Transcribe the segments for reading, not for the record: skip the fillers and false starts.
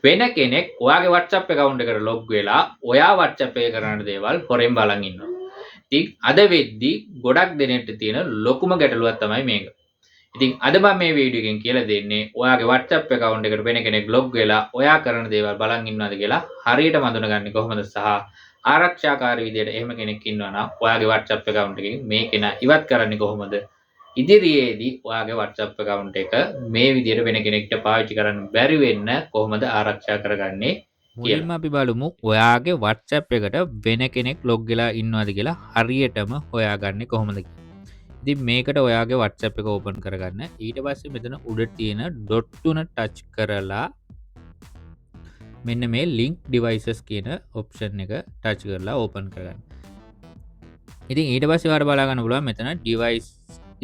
වෙන කෙනෙක් ඔයාගේ WhatsApp account එකට log වෙලා ඔයා WhatsApp එකේ කරන දේවල් හොරෙන් බලන් ඉන්නවා. ඉතින් අද වෙද්දි ගොඩක් දෙනෙක්ට තියෙන ලොකුම ගැටලුවක් තමයි මේක. ඉතින් අද මම මේ වීඩියෝ එකෙන් කියලා දෙන්නේ ඔයාගේ WhatsApp account එකට වෙන කෙනෙක් log වෙලා ඔයා කරන දේවල් බලන් ඉන්නවද කියලා හරියටම අඳුනගන්නේ කොහොමද සහ ආරක්ෂාකාරී විදියට එහෙම කෙනෙක් ඉන්නවා නම් ඔයාගේ WhatsApp account එකෙන් මේ කෙනා ඉවත් කරන්නේ කොහොමද? ඉදිරියේදී ඔයාගේ WhatsApp account එක මේ විදියට වෙන කෙනෙක්ට පාවිච්චි කරන්න බැරි වෙන්න කොහොමද ආරක්ෂා කරගන්නේ මුලින්ම අපි බලමු ඔයාගේ WhatsApp එකට වෙන කෙනෙක් log වෙලා ඉන්නවද කියලා හරියටම හොයාගන්නේ කොහොමද කියලා. ඉතින් මේකට ඔයාගේ WhatsApp එක ඕපන් කරගන්න. ඊට පස්සේ මෙතන උඩ තියෙන ඩොට් තුන ටච් කරලා මෙන්න මේ link devices කියන ඔප්ෂන් එක ටච් කරලා ඕපන් කරගන්න. ඉතින් ඊට පස්සේ ඔයාලට බලා ගන්න පුළුවන් මෙතන device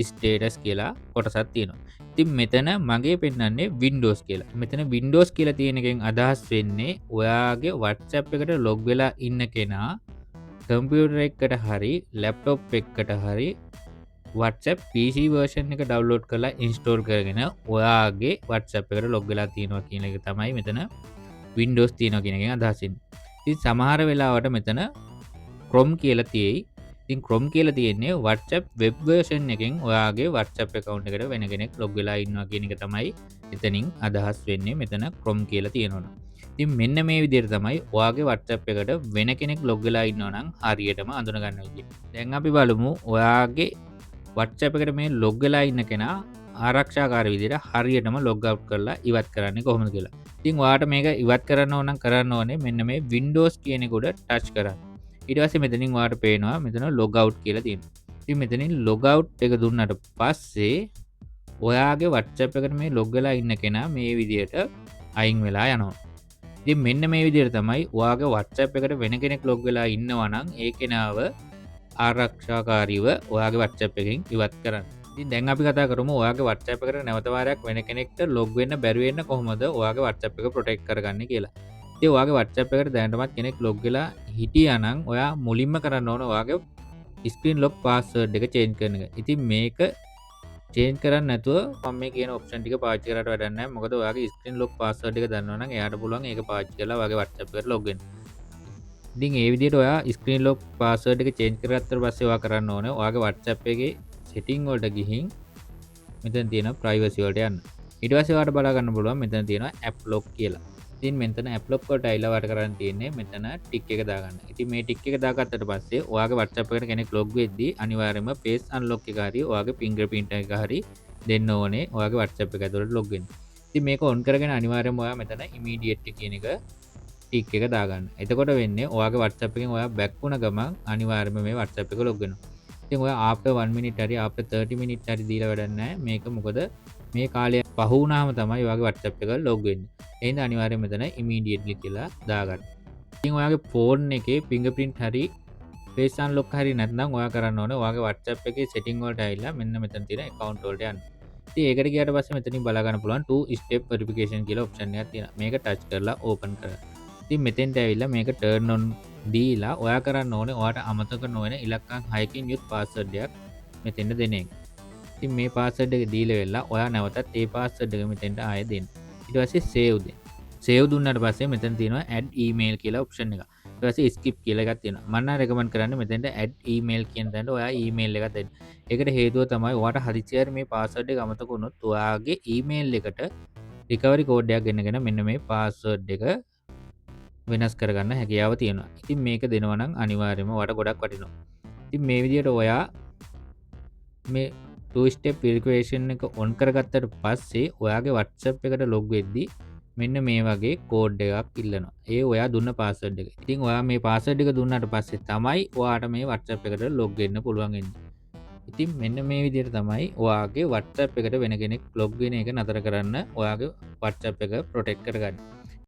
status කියලා කොටසක් තියෙනවා. ඉතින් මෙතන මගේ පෙන්නන්නේ Windows කියලා. මෙතන Windows කියලා තියෙන එකෙන් අදහස් වෙන්නේ ඔයාගේ WhatsApp එකට log වෙලා ඉන්න කෙනා කම්පියුටර් එකකට හරි ලැප්ටොප් එකකට හරි WhatsApp PC version එක download කරලා install කරගෙන ඔයාගේ WhatsApp එකට log වෙලා තියෙනවා කියන එක තමයි මෙතන Windows තියෙනවා කියන එකෙන් අදහස් වෙන්නේ. ඉතින් සමහර වෙලාවට මෙතන Chrome කියලා තියෙයි. ඉතින් Chrome කියලා තියෙන්නේ WhatsApp web version එකෙන් ඔයාගේ WhatsApp account එකට වෙන කෙනෙක් log වෙලා ඉන්නවා කියන එක තමයි එතනින් අදහස් වෙන්නේ මෙතන Chrome කියලා තියෙනවා. ඉතින් මෙන්න මේ විදිහට තමයි ඔයාගේ WhatsApp එකට වෙන කෙනෙක් log වෙලා ඉන්නවා නම් හරියටම අඳුනගන්න විදිහ. දැන් අපි බලමු ඔයාගේ WhatsApp එකට මේ log වෙලා ඉන්න කෙනා ආරක්ෂාකාරී විදිහට හරියටම log out කරලා ඉවත් කරන්නේ කොහොමද කියලා. ඉතින් ඔයාට මේක ඉවත් කරන්න ඕන නම් කරන්න ඕනේ මෙන්න මේ Windows කියන එක උඩ ටච් කරන්න. ඊට පස්සේ මෙතනින් ඔයාට පේනවා මෙතන log out කියලා තියෙනවා. ඉතින් මෙතනින් log out එක දුන්නාට පස්සේ ඔයාගේ WhatsApp එකට මේ log වෙලා ඉන්න කෙනා මේ විදිහට අයින් වෙලා යනවා. ඉතින් මෙන්න මේ විදිහට තමයි ඔයාගේ WhatsApp එකට වෙන කෙනෙක් log වෙලා ඉන්නවා නම් ඒ කෙනාව ආරක්ෂාකාරීව ඔයාගේ WhatsApp එකෙන් ඉවත් කරන්න. ඉතින් දැන් අපි කතා කරමු ඔයාගේ WhatsApp එකට නැවත වාරයක් වෙන කෙනෙක්ට log වෙන්න බැරි වෙන්න කොහොමද ඔයාගේ WhatsApp එක protect කරගන්නේ කියලා. ඉතින් ඔයාගේ WhatsApp එකට දැනටමත් කෙනෙක් log වෙලා හිටියා නම් ඔයා මුලින්ම කරන්න ඕන ඔයාගේ screen lock password එක change කරන එක. ඉතින් මේක change කරන්න නැතුව මම මේ කියන option ටික පාවිච්චි කරලා වැඩක් නැහැ. මොකද ඔයාගේ screen lock password එක දන්නවා නම් එයාට පුළුවන් ඒක පාවිච්චි කරලා ඔයාගේ WhatsApp එකට log වෙන්න. ඉතින් ඒ විදිහට ඔයා screen lock password එක change කරගත්තට පස්සේ ඔයා කරන්න ඕනේ ඔයාගේ WhatsApp එකේ setting වලට ගිහින් මෙතන තියෙන privacy වලට යන්න. ඊට පස්සේ ඔයාලට බලා ගන්න පුළුවන් මෙතන තියෙනවා app lock කියලා. ඉතින් මෙතන app lock වලට ඇවිල්ලා ඔයාලට කරන්න තියෙන්නේ මෙතන tick එක දාගන්න. ඉතින් මේ tick එක දාගත්තට පස්සේ ඔයාගේ WhatsApp එකට කෙනෙක් log වෙද්දී අනිවාර්යයෙන්ම face unlock එක හරි ඔයාගේ fingerprint එක හරි දෙන්න ඕනේ ඔයාගේ WhatsApp එක ඇතුළට log වෙන්න. ඉතින් මේක on කරගෙන අනිවාර්යයෙන්ම ඔයා මෙතන immediate කියන එක tick එක දාගන්න. එතකොට වෙන්නේ ඔයාගේ WhatsApp එකෙන් ඔයා back වුණ ගමන් අනිවාර්යයෙන්ම මේ WhatsApp එක log වෙනවා. ඉතින් ඔයා after 1 minute හරි after 30 minute හරි දීලා වැඩක් නැහැ. මේක මොකද මේ කාලය පහ වුණාම තමයි ඔයාගේ WhatsApp එක log වෙන්නේ. එහෙනම් අනිවාර්යයෙන් මෙතන immediately කියලා දාගන්න. ඉතින් ඔයාගේ phone එකේ fingerprint හරි face unlock හරි නැත්නම් ඔයා කරන්න ඕනේ ඔයාගේ WhatsApp එකේ setting වලට ඇවිල්ලා මෙන්න මෙතන තියෙන account වලට යන්න. ඉතින් ඒකට ගියාට පස්සේ මෙතනින් බලා ගන්න පුළුවන් 2 step verification කියලා option එකක් තියෙනවා. මේක touch කරලා open කරන්න. ඉතින් මෙතෙන්ට ඇවිල්ලා මේක turn on දීලා ඔයා කරන්න ඕනේ ඔයාට අමතක නොවන ඉලක්කම් 6කින් යුත් password එකක් මෙතෙන්ට දෙන එක. ඉතින් මේ password එක දීලා වෙලා ඔයා නැවතත් ඒ password එක මෙතෙන්ට ආයෙ දෙන්න. ඊට පස්සේ save දෙන්න. save දුන්නාට පස්සේ මෙතන තියෙනවා add email කියලා option එක. ඊට පස්සේ skip කියලා එකක් තියෙනවා. මම නම් recommend කරන්නේ මෙතෙන්ට add email කියන තැනට ඔයා email එකක් දෙන්න. ඒකට හේතුව තමයි ඔයාට හදිසියෙ මේ password එක අමතක වුණොත් ඔයාගේ email එකට recovery code එකක් ගෙන්නගෙන මෙන්න මේ password එක වෙනස් කරගන්න හැකියාව තියෙනවා. ඉතින් මේක දෙනවා නම් අනිවාර්යයෙන්ම ඔයාට ගොඩක් වටිනවා. ඉතින් මේ විදිහට ඔයා මේ 2 step verification එක on කරගත්තට පස්සේ ඔයාගේ WhatsApp එකට log වෙද්දී මෙන්න මේ වගේ කෝඩ් එකක් ඉල්ලනවා. ඒ ඔයා දුන්න password එක. ඉතින් ඔයා මේ password එක දුන්නාට පස්සේ තමයි ඔයාට මේ WhatsApp එකට log වෙන්න පුළුවන් වෙන්නේ. ඉතින් මෙන්න මේ විදිහට තමයි ඔයාගේ WhatsApp එකට වෙන කෙනෙක් log වෙන එක නතර කරන්න ඔයාගේ WhatsApp එක protect කරගන්නේ.